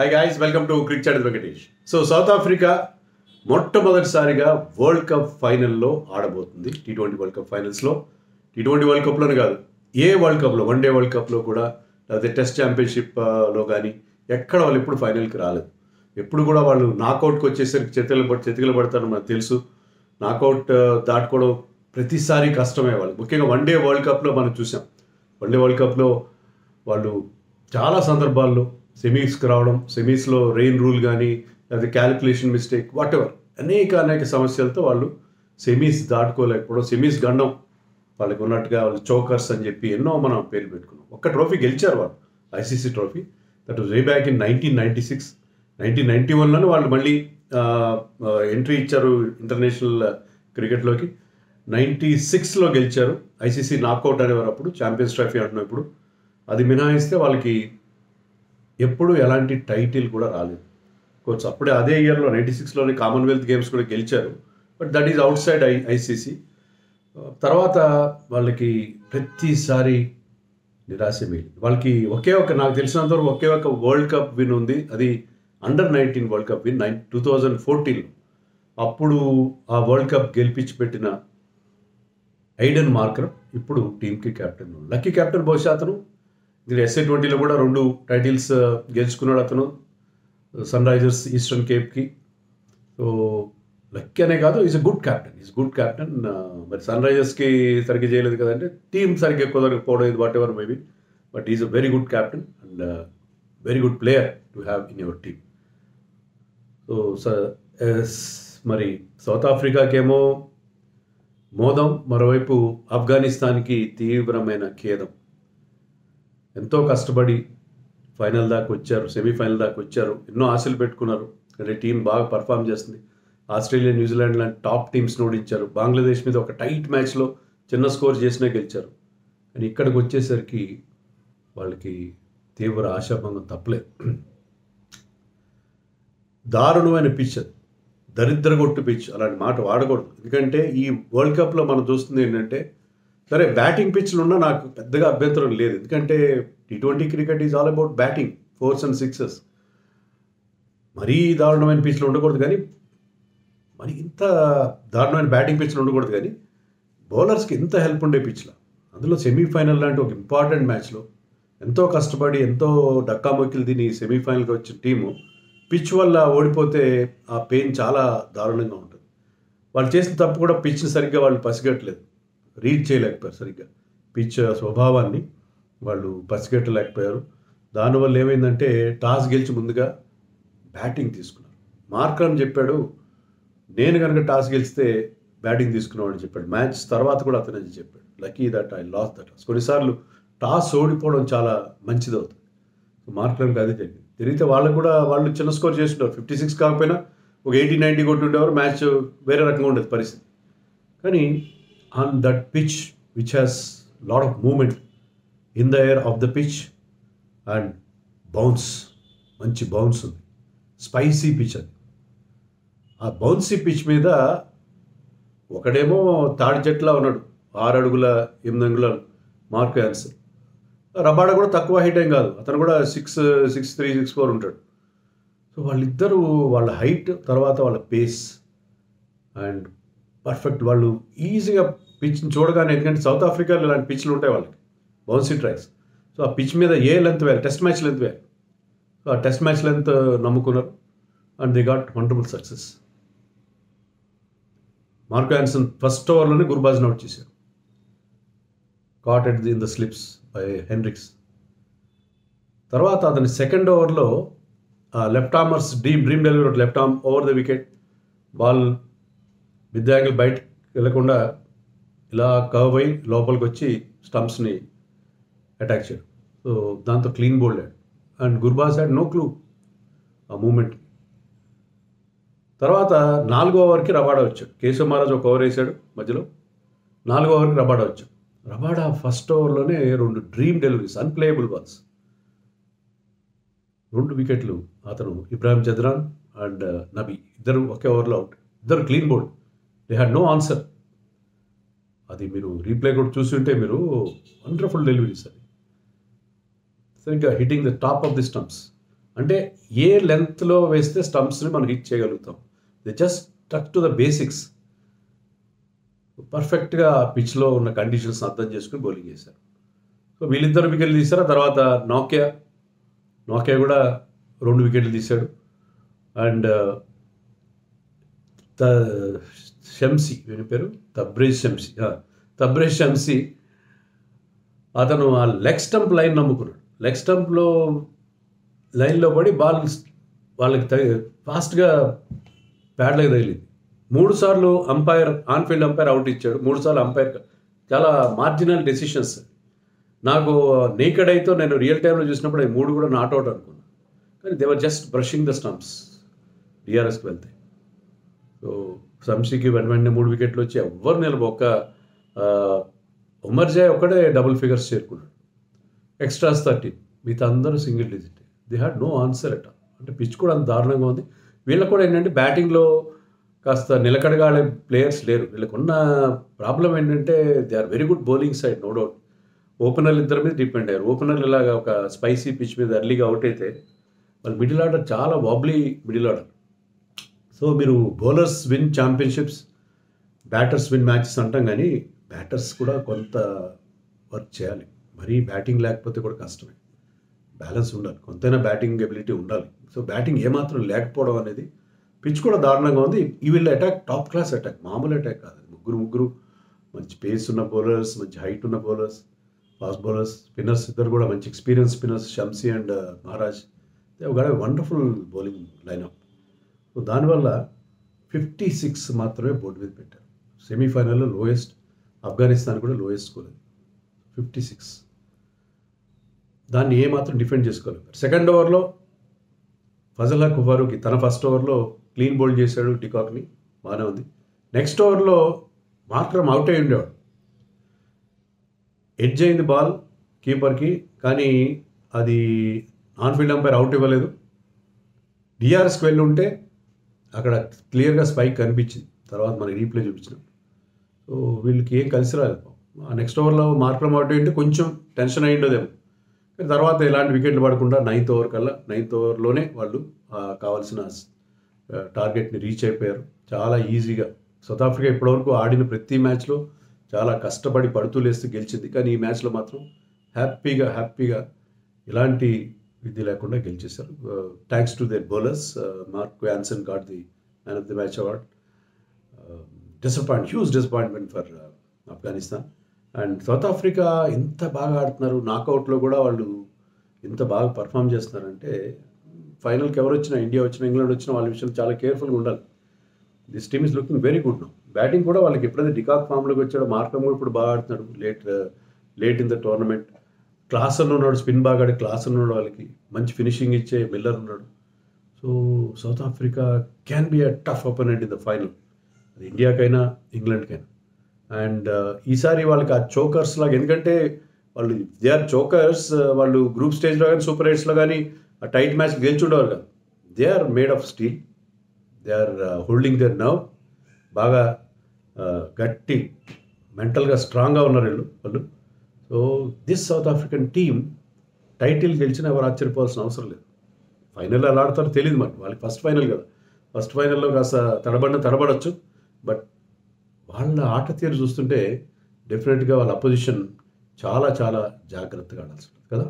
Hi guys, welcome to cricket chat Venkatesh. So South Africa మొట్టమొదటిసారిగా world cup ఫైనల్లో ఆడబోతుంది. T20 world cup ఫైనల్స్లో. T20 world కప్లోనే కాదు, ఏ వరల్డ్ కప్లో, వన్ డే వరల్డ్ కప్లో కూడా, లేకపోతే టెస్ట్ ఛాంపియన్షిప్లో కానీ ఎక్కడ వాళ్ళు ఎప్పుడు ఫైనల్కి రాలేదు. ఎప్పుడు కూడా వాళ్ళు నాకౌట్కి వచ్చేసరికి చేతికలు పడతారు మనకు తెలుసు. నాకౌట్ దాటుకోవడం ప్రతిసారి కష్టమే వాళ్ళు. ముఖ్యంగా వన్ డే వరల్డ్ కప్లో మనం చూసాం. వన్ డే వరల్డ్ కప్లో వాళ్ళు చాలా సందర్భాల్లో సెమీస్కి రావడం, సెమీస్లో రెయిన్ రూల్ కానీ, లేదా క్యాలిక్యులేషన్ మిస్టేక్, వాట్ ఎవర్, అనేక సమస్యలతో వాళ్ళు సెమీస్ దాటుకోలేకపోవడం, సెమీస్ గండం వాళ్ళకి ఉన్నట్టుగా వాళ్ళు చోకర్స్ అని చెప్పి ఎన్నో మనం పేర్లు పెట్టుకున్నాం. ఒక్క ట్రోఫీ గెలిచారు వాళ్ళు, ICC trophy. That was way back in 1996. 1991లోనే వాళ్ళు మళ్ళీ ఎంట్రీ ఇచ్చారు ఇంటర్నేషనల్ క్రికెట్లోకి. 96లో గెలిచారు. ICC నాకౌట్ అనేవారు అప్పుడు, ఛాంపియన్స్ ట్రోఫీ అంటున్నాం ఇప్పుడు. అది మినహాయిస్తే వాళ్ళకి ఎప్పుడు ఎలాంటి టైటిల్ కూడా రాలేదు. కోర్స్ అప్పుడే అదే ఇయర్లో 96లోనే కామన్వెల్త్ గేమ్స్ కూడా గెలిచారు. But that is out side ICC. తర్వాత వాళ్ళకి ప్రతిసారి నిరాశ మిగిలింది. వాళ్ళకి నాకు తెలిసినంతవరకు ఒకే ఒక వరల్డ్ కప్ విన్ ఉంది. అది అండర్-19 వరల్డ్ కప్ విన్ 2014. అప్పుడు ఆ వరల్డ్ కప్ గెలిపించి పెట్టిన ఐడెన్ మార్కర్ ఇప్పుడు టీంకి కెప్టెన్. Lucky captain. బహుశా అతను SA20లో కూడా 2 టైటిల్స్ గెలుచుకున్నాడు అతను, సన్ రైజర్స్, ఈస్టర్న్ కేప్కి. సో లక్కీ అనే కాదు, ఈజ్ గుడ్ క్యాప్టెన్. మరి సన్ రైజర్స్కి సరిగ్గా చేయలేదు కదంటే, టీం సరిగ్గా కుదరకపోవడం, ఇది whatever maybe, but is a very good captain and very good player to have in your team. So మరి సౌత్ ఆఫ్రికాకేమో మోదం, మరోవైపు ఆఫ్ఘనిస్తాన్కి తీవ్రమైన ఖేదం. ఎంతో కష్టపడి ఫైనల్ దాకా వచ్చారు, సెమీఫైనల్ దాకా వచ్చారు, ఎన్నో ఆశలు పెట్టుకున్నారు. అంటే టీం బాగా పర్ఫామ్ చేస్తుంది. ఆస్ట్రేలియా, న్యూజిలాండ్ లాంటి టాప్ టీమ్స్ని ఓడించారు. బంగ్లాదేశ్ మీద ఒక టైట్ మ్యాచ్లో చిన్న స్కోర్ చేసినా గెలిచారు. కానీ ఇక్కడికి వచ్చేసరికి వాళ్ళకి తీవ్ర ఆశాభంగం తప్పలేదు. దారుణమైన పిచ్, దరిద్రగొట్టు పిచ్. అలాంటి మాట వాడకూడదు. ఎందుకంటే ఈ వరల్డ్ కప్లో మనం చూస్తుంది ఏంటంటే, సరే బ్యాటింగ్ పిచ్లు ఉన్నా నాకు పెద్దగా అభ్యంతరం లేదు. ఎందుకంటే T20 cricket is all about batting, 4s and 6s. మరీ దారుణమైన పిచ్లు ఉండకూడదు, కానీ మరి ఇంత దారుణమైన బ్యాటింగ్ పిచ్లు ఉండకూడదు, కానీ బౌలర్స్కి ఎంత హెల్ప్ ఉండే పిచ్లో, అందులో సెమీఫైనల్ లాంటి ఒక ఇంపార్టెంట్ మ్యాచ్లో ఎంతో కష్టపడి, ఎంతో డక్కామొక్కిలు తిని సెమీఫైనల్కి వచ్చిన టీము పిచ్ వల్ల ఓడిపోతే ఆ పెయిన్ చాలా దారుణంగా ఉంటుంది. వాళ్ళు చేసిన తప్పు కూడా పిచ్ని సరిగ్గా వాళ్ళు పసిగట్టలేదు, రీడ్ చేయలేకపోయారు సరిగ్గా. పిచ్ స్వభావాన్ని వాళ్ళు పసిగట్టలేకపోయారు. దానివల్ల ఏమైందంటే టాస్ గెలిచి ముందుగా బ్యాటింగ్ తీసుకున్నారు. మార్కర్ చెప్పాడు, నేను కనుక టాస్ గెలిస్తే బ్యాటింగ్ తీసుకున్నామని చెప్పాడు. మ్యాచ్ తర్వాత కూడా అతనే చెప్పాడు, lucky that I last the toss. కొన్నిసార్లు టాస్ ఓడిపోవడం చాలా మంచిది అవుతుంది. మార్కర్కి అదే జరిగితే వాళ్ళు చిన్న స్కోర్ చేస్తుంటారు. 56 కాకపోయినా ఒక 80-90 కొట్టుండేవారు, మ్యాచ్ వేరే రకంగా ఉండేది పరిస్థితి. కానీ on that pitch which has lot of movement in the air of the pitch and bounce, మంచి బౌన్స్ ఉంది, స్పైసీ పిచ్. అది ఆ బౌన్సీ పిచ్ మీద ఒకడేమో తాడి చెట్లా ఉన్నాడు, 6 అడుగుల 8 అంగుళాలు మార్క్ యాన్సన్. రబాడా కూడా తక్కువ హైట్ ఏం కాదు, అతను కూడా 6'3", 6'4" ఉంటాడు. సో వాళ్ళిద్దరూ వాళ్ళ హైట్, తర్వాత వాళ్ళ పేస్ అండ్ పర్ఫెక్ట్. వాళ్ళు ఈజీగా పిచ్ని చూడగానే, ఎందుకంటే సౌత్ ఆఫ్రికాలో ఇలాంటి పిచ్లు ఉంటాయి వాళ్ళకి, బౌన్సీ ట్రాక్స్. సో ఆ పిచ్ మీద ఏ లెంత్ వేయాలి, టెస్ట్ మ్యాచ్ లెంత్ వేయాలి. సో ఆ టెస్ట్ మ్యాచ్ లెంత్ నమ్ముకున్నారు and they got wonderful success. Marco Jansen first ఓవర్లోనే గుర్బాజ్ని అవుట్ చేశారు, caught at in the slips by Hendricks. తర్వాత అతని సెకండ్ ఓవర్లో left armer's dream delivery, left arm over the wicket, ball mid angle బయటకు వెళ్ళకుండా ఇలా కర్వ్ అయి లోపలికి వచ్చి స్టంప్స్ని అటాక్ చేయడం. సో దాంతో క్లీన్ బౌల్డ్ అయ్యాడు and Gurbaz had no clue a moment. తర్వాత 4వ ఓవర్కి రబాడా వచ్చాడు. కేశవ్ మహారాజ్ ఒక ఓవర్ వేసాడు మధ్యలో, 4వ ఓవర్కి రబాడా వచ్చాడు. రబాడా ఫస్ట్ ఓవర్లోనే 2 డ్రీమ్ డెలివరీస్, అన్ప్లేయబుల్ బాల్స్, 2 వికెట్లు. అతను ఇబ్రాహిం జద్రాన్ అండ్ నబీ ఇద్దరు ఒకే ఓవర్లో అవుట్, ఇద్దరు clean bowled. They had no answer. అది మీరు రీప్లే కూడా చూసి ఉంటే మీరు వండర్ఫుల్ డెలివరీస్. అది సరిగ్గా hitting the top of the stumps. అంటే ఏ లెంత్లో వేస్తే స్టంప్స్ని మనం హిట్ చేయగలుగుతాం. ది జస్ట్ టక్ టు ద బేసిక్స్. పర్ఫెక్ట్గా పిచ్లో ఉన్న కండిషన్స్ అర్థం చేసుకుని బౌలింగ్ చేశారు. సో వీళ్ళిద్దరు వికెట్లు తీశారు. తర్వాత నోకియా కూడా 2 వికెట్లు తీశాడు. అండ్ షంసీ వీని పేరు తబ్రేజ్ షంసీ అతను ఆ లెగ్ స్టంప్ లైన్ నమ్ముకున్నాడు. లెగ్ స్టంప్లో లైన్లో పడి బాల్ వాళ్ళకి ఫాస్ట్గా ప్యాడ్లకు తగిలింది. 3 సార్లు ఆన్ఫీల్డ్ అంపైర్ అవుట్ ఇచ్చాడు. 3 సార్లు అంపైర్ చాలా మార్జినల్ డెసిషన్స్. నాకు నేకెడ్ అయితే నేను రియల్ టైంలో చూసినప్పుడు 3 కూడా నాట్ అవుట్ అనుకున్నాను. కానీ they were just brushing the stumps డిఆర్ఎస్కి వెళ్తాయి. సో షంసీకి వెంటనే 3 వికెట్లు వచ్చి ఎవ్వరు నిలబొక్క ఉమర్ జాయ్ ఒక్కడే డబుల్ ఫిగర్స్ చేరుకున్నాడు. ఎక్స్ట్రాస్ 13, మిగతా అందరూ single digit. They had no answer at. అంటే పిచ్ కూడా అంత దారుణంగా ఉంది. వీళ్ళకు కూడా ఏంటంటే బ్యాటింగ్లో కాస్త నిలకడగా ఆడే ప్లేయర్స్ లేరు. వీళ్ళకున్న ప్రాబ్లం ఏంటంటే they are very good bowling side, no doubt. ఓపెనర్లు ఇద్దరి మీద డిపెండ్ అయ్యారు. ఓపెనర్లు ఇలాగా ఒక స్పైసీ పిచ్ మీద ఎర్లీగా అవుట్ అయితే వాళ్ళు మిడిల్ ఆర్డర్ చాలా వాబ్లీ మిడిల్ ఆర్డర్. సో మీరు bowlers win championships, batters win matches అంటాం, కానీ బ్యాటర్స్ కూడా కొంత వర్క్ చేయాలి. మరీ బ్యాటింగ్ లేకపోతే కూడా కష్టమే. బ్యాలెన్స్ ఉండాలి, కొంతైనా బ్యాటింగ్ ఎబిలిటీ ఉండాలి. సో బ్యాటింగ్ ఏమాత్రం లేకపోవడం అనేది, పిచ్ కూడా దారుణంగా ఉంది. ఈ వీళ్ళ అటాక్ టాప్ క్లాస్ అటాక్, మామూలు అటాక్ కాదు. ముగ్గురు మంచి పేస్ ఉన్న బౌలర్స్, మంచి హైట్ ఉన్న బౌలర్స్, ఫాస్ట్ బౌలర్స్, స్పిన్నర్స్ ఇద్దరు కూడా మంచి experience spinners, Shamsi and Maharaj. They have got a wonderful bowling lineup. So దానివల్ల 56 మాత్రమే బోర్డు మీద పెట్టారు. సెమీఫైనల్లో లోయెస్ట్, ఆఫ్ఘనిస్తాన్ కూడా లోయెస్ట్ స్కోర్ అది 56. దాన్ని ఏమాత్రం డిఫెండ్ చేసుకోలేదు. సెకండ్ ఓవర్లో ఫజల్ హక్ ఫారూఖీ తన ఫస్ట్ ఓవర్లో క్లీన్ బౌల్డ్ చేశాడు డికాక్ని, బాగానే ఉంది. నెక్స్ట్ ఓవర్లో మార్క్రమ్ అవుట్ అయి ఉండేవాడు. ఎడ్జ్ అయింది బాల్ కీపర్కి, కానీ అది ఆన్ఫీల్డ్ అంపైర్ అవుట్ ఇవ్వలేదు. డిఆర్ఎస్కి వెళ్ళి ఉంటే అక్కడ క్లియర్గా స్పైక్ కనిపించింది, తర్వాత మనకి రీప్లే చూపించినాం. సో వీళ్ళకి ఏం కలిసి రాలేదు. ఆ నెక్స్ట్ ఓవర్లో మార్క్రమ్ అవుట్ అయ్యింటే కొంచెం టెన్షన్ అయ్యిండోదేమో. కానీ తర్వాత ఎలాంటి వికెట్లు పడకుండా 9th ఓవర్లోనే వాళ్ళు కావాల్సిన టార్గెట్ని రీచ్ అయిపోయారు చాలా ఈజీగా. సౌత్ ఆఫ్రికా ఇప్పటివరకు ఆడిన ప్రతి మ్యాచ్లో చాలా కష్టపడి పడుతూ లేస్తూ గెలిచింది. కానీ ఈ మ్యాచ్లో మాత్రం హ్యాపీగా ఎలాంటి విధి లేకుండా గెలిచేశారు. Thanks to their bowlers. Mark Jansen got the man of the match award. Huge disappointment for Afghanistan. And South Africa ఎంత బాగా ఆడుతున్నారు, నాకౌట్లో కూడా వాళ్ళు ఎంత బాగా పర్ఫామ్ చేస్తున్నారంటే, ఫైనల్కి ఎవరు వచ్చినా, ఇండియా వచ్చినా, ఇంగ్లాండ్ వచ్చినా వాళ్ళ విషయంలో చాలా కేర్ఫుల్గా ఉండాలి. This team is looking very good now. Batting కూడా వాళ్ళకి ఎప్పుడైతే డికాక్ ఫామ్లోకి వచ్చాడో, మార్కమ్ కూడా ఇప్పుడు బాగా ఆడుతున్నాడు. Late in the tournament. Klaasen ఉన్నాడు, స్పిన్ బాగా ఆడే క్లాసన్ ఉన్నాడు, వాళ్ళకి మంచి ఫినిషింగ్ ఇచ్చే మిల్లర్ ఉన్నాడు. So South Africa can be a tough opponent in the final, అది ఇండియాకైనా ఇంగ్లాండ్కైనా. అండ్ ఈసారి వాళ్ళకి ఆ చోకర్స్ లాగా, ఎందుకంటే వాళ్ళు దే ఆర్ చోకర్స్, వాళ్ళు గ్రూప్ స్టేజ్లో కానీ సూపర్ 8లో కానీ ఆ టైట్ మ్యాచ్ గెలిచుండేవారు కాదు. They are made of steel. They are holding their nerve. బాగా గట్టి మెంటల్గా స్ట్రాంగ్గా ఉన్నారు వాళ్ళు. So this South African team title గెలిచిన ఎవరు ఆశ్చర్యపోవాల్సిన అవసరం లేదు. ఫైనల్లో ఎలా ఆడతారో తెలియదు మరి, వాళ్ళకి ఫస్ట్ ఫైనల్ కదా. ఫస్ట్ ఫైనల్లో కాస్త తడబడచ్చు. బట్ వాళ్ళ ఆట తీరు చూస్తుంటే డెఫినెట్గా వాళ్ళ అపోజిషన్ చాలా జాగ్రత్తగా ఆడాల్సి ఉంటుంది కదా.